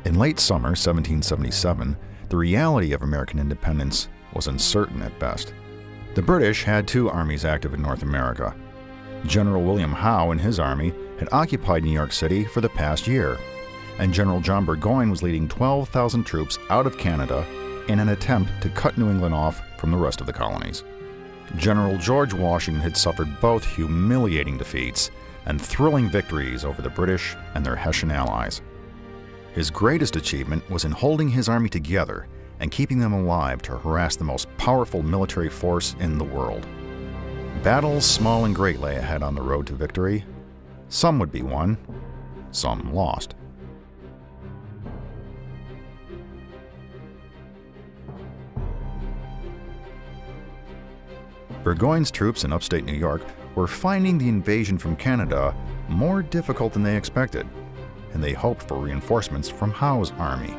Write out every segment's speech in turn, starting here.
In late summer 1777, the reality of American independence was uncertain at best. The British had two armies active in North America. General William Howe and his army had occupied New York City for the past year, and General John Burgoyne was leading 12,000 troops out of Canada in an attempt to cut New England off from the rest of the colonies. General George Washington had suffered both humiliating defeats and thrilling victories over the British and their Hessian allies. His greatest achievement was in holding his army together and keeping them alive to harass the most powerful military force in the world. Battles small and great lay ahead on the road to victory. Some would be won, some lost. Burgoyne's troops in upstate New York were finding the invasion from Canada more difficult than they expected, and they hoped for reinforcements from Howe's army.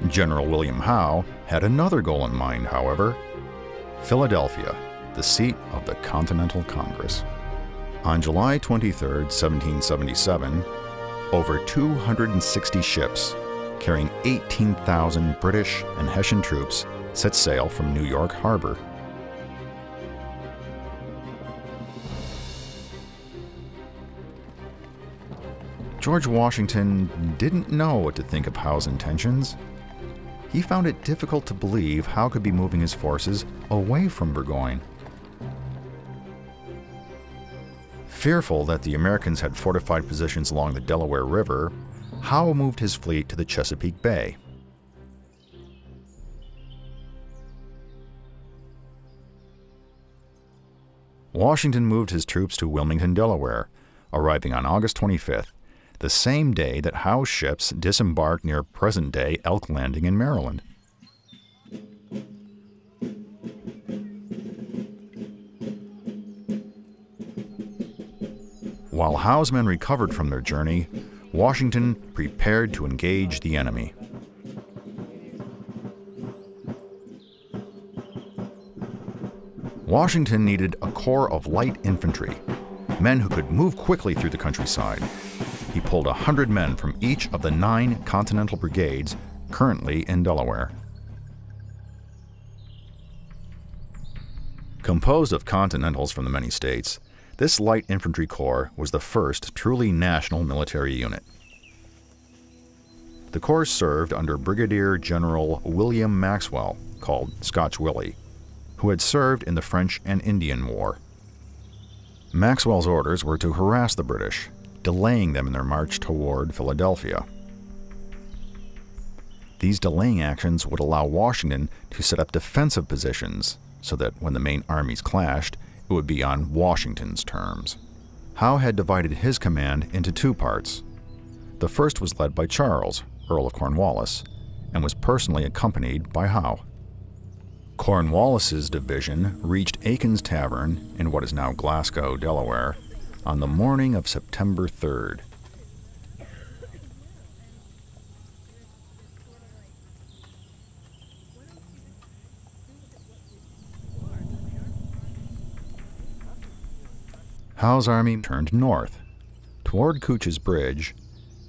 General William Howe had another goal in mind, however: Philadelphia, the seat of the Continental Congress. On July 23, 1777, over 260 ships carrying 18,000 British and Hessian troops set sail from New York Harbor. George Washington didn't know what to think of Howe's intentions. He found it difficult to believe Howe could be moving his forces away from Burgoyne. Fearful that the Americans had fortified positions along the Delaware River, Howe moved his fleet to the Chesapeake Bay. Washington moved his troops to Wilmington, Delaware, arriving on August 25th, the same day that Howe's ships disembarked near present-day Elk Landing in Maryland. While Howe's men recovered from their journey, Washington prepared to engage the enemy. Washington needed a corps of light infantry, men who could move quickly through the countryside. He pulled 100 men from each of the 9 Continental Brigades currently in Delaware. Composed of Continentals from the many states, this light infantry corps was the first truly national military unit. The corps served under Brigadier General William Maxwell, called Scotch Willie, who had served in the French and Indian War. Maxwell's orders were to harass the British, delaying them in their march toward Philadelphia. These delaying actions would allow Washington to set up defensive positions so that when the main armies clashed, it would be on Washington's terms. Howe had divided his command into 2 parts. The first was led by Charles, Earl of Cornwallis, and was personally accompanied by Howe. Cornwallis's division reached Aiken's Tavern in what is now Glasgow, Delaware, on the morning of September 3rd. Howe's army turned north, toward Cooch's Bridge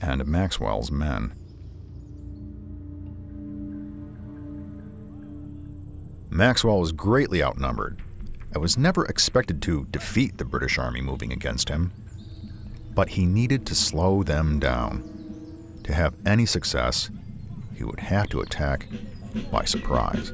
and Maxwell's men. Maxwell was greatly outnumbered and was never expected to defeat the British army moving against him, but he needed to slow them down. To have any success, he would have to attack by surprise.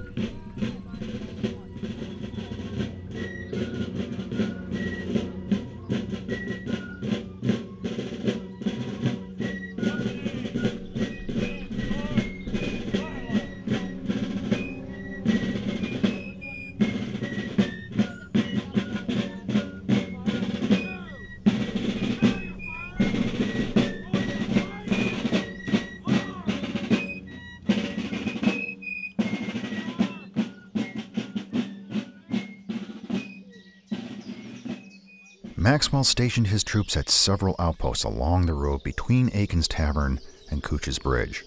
Maxwell stationed his troops at several outposts along the road between Aiken's Tavern and Cooch's Bridge.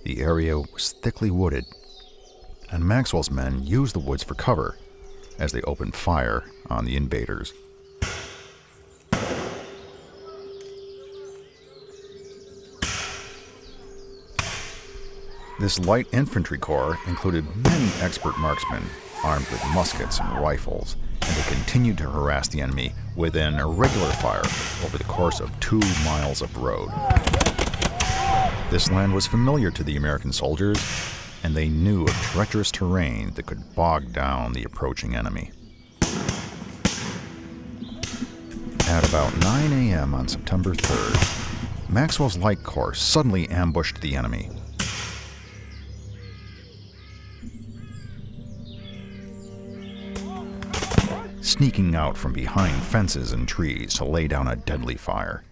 The area was thickly wooded, and Maxwell's men used the woods for cover as they opened fire on the invaders. This light infantry corps included many expert marksmen armed with muskets and rifles, and they continued to harass the enemy within irregular fire over the course of 2 miles of road. This land was familiar to the American soldiers, and they knew of treacherous terrain that could bog down the approaching enemy. At about 9 a.m. on September 3rd, Maxwell's Light Corps suddenly ambushed the enemy. Sneaking out from behind fences and trees to lay down a deadly fire.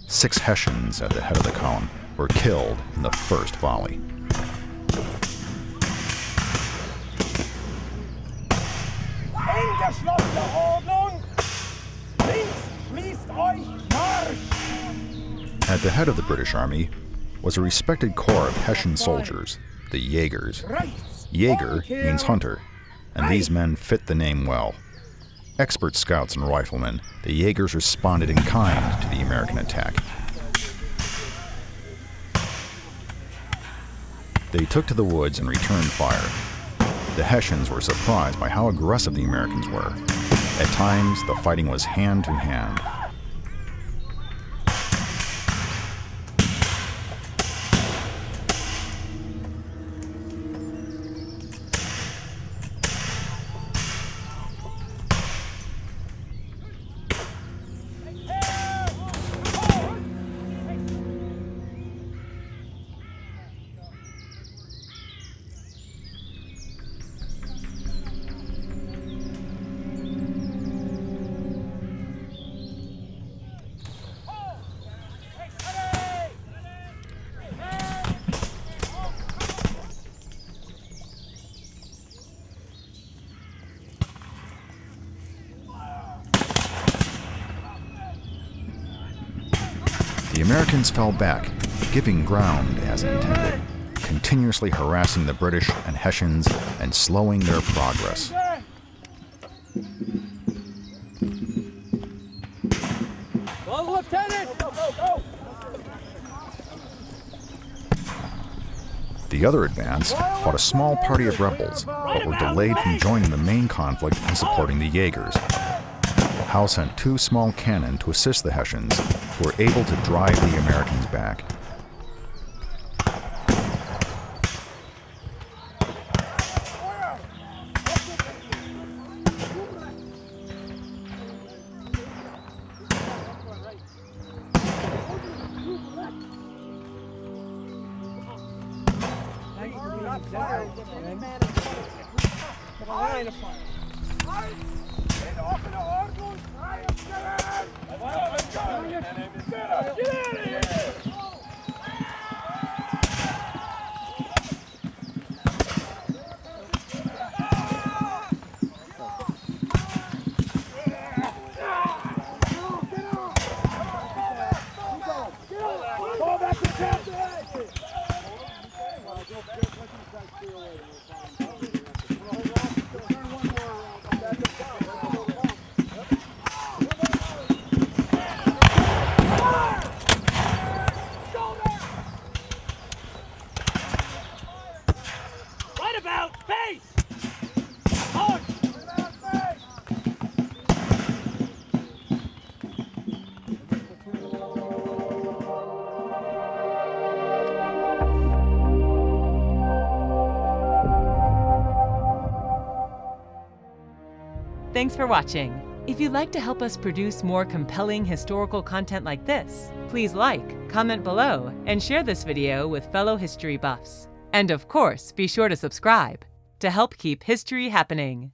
6 Hessians at the head of the column were killed in the first volley. At the head of the British Army was a respected corps of Hessian soldiers, the Jaegers. Jaeger means hunter, and these men fit the name well. Expert scouts and riflemen, the Jaegers responded in kind to the American attack. They took to the woods and returned fire. The Hessians were surprised by how aggressive the Americans were. At times, the fighting was hand to hand. The Americans fell back, giving ground as intended, continuously harassing the British and Hessians and slowing their progress. Go, Lieutenant! Go, go, go! The other advance fought a small party of rebels, but were delayed from joining the main conflict and supporting the Jaegers. Howe sent 2 small cannon to assist the Hessians, who were able to drive the Americans back. Thanks for watching. If you'd like to help us produce more compelling historical content like this, please like, comment below, and share this video with fellow history buffs. And of course, be sure to subscribe to help keep history happening.